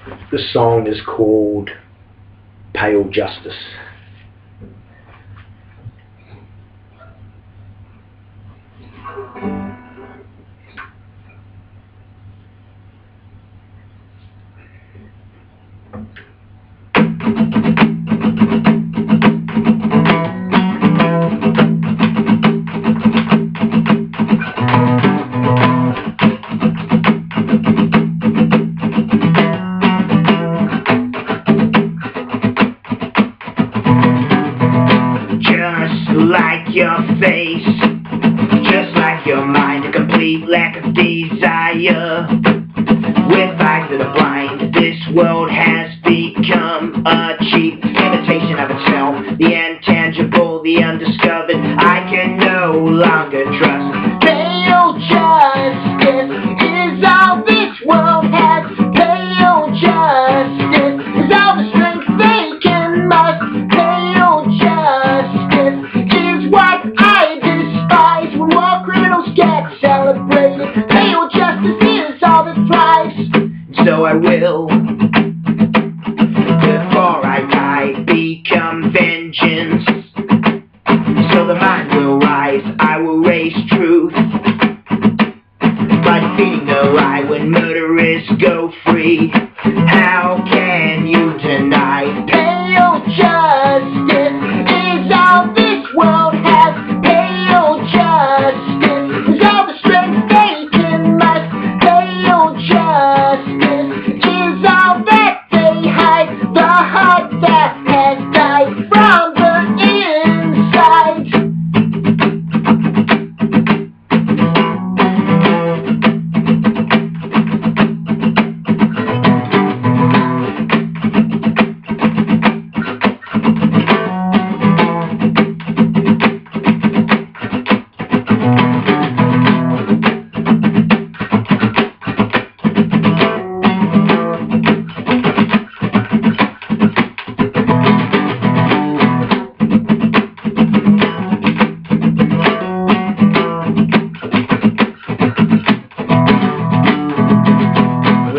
The song is called Pale Justice. Like your face, just like your mind, a complete lack of desire. With eyes that are blind, this world has become a cheap imitation of itself. The intangible, the undiscovered, I can no longer trust. Pale justice is all this world has. Pale justice is all the strength they can muster. Pale justice what I despise when war criminals get celebrated. Pale justice is all that thrives. So I will, before I die, become vengeance. So the mind will rise, I will raise truth by defeating the lie. When murderers go free, how can you deny? Pale justice is all this world has. Pale justice is all the strength they can muster. Pale justice is all that they hide. The heart that has died from the inside.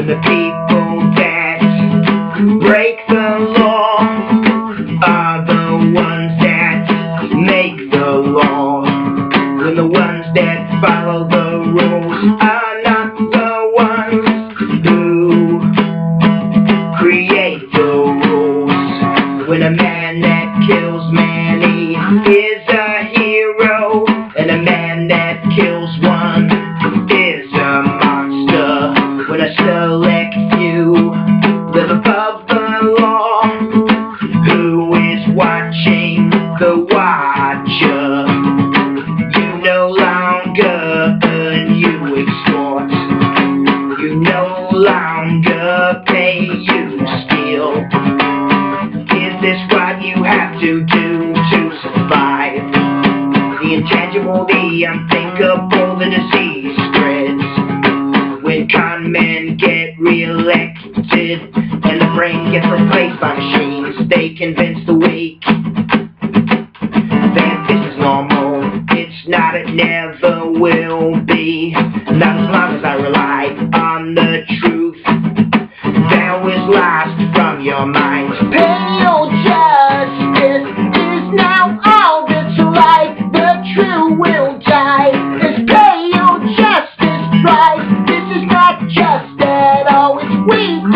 The people that break the law are the ones that make the law. When the ones that follow the rules are not the ones who create the rules. When a man that kills many is a hero, and a man that kills one is a monster. When a select few live above the law, who is watching the watcher? You no longer earn, you extort. You no longer pay, you steal. Is this what you have to do to survive? The intangible, the unthinkable, the disease spreads. When con men get re-elected and the brain gets replaced by machines, they convince the weak that this is normal. It's not, it never will be. Not as long as I rely on the truth that was lost from your mind. Pale justice is now all that's right. The true will die as pale justice tries. This is not just at all, it's weak.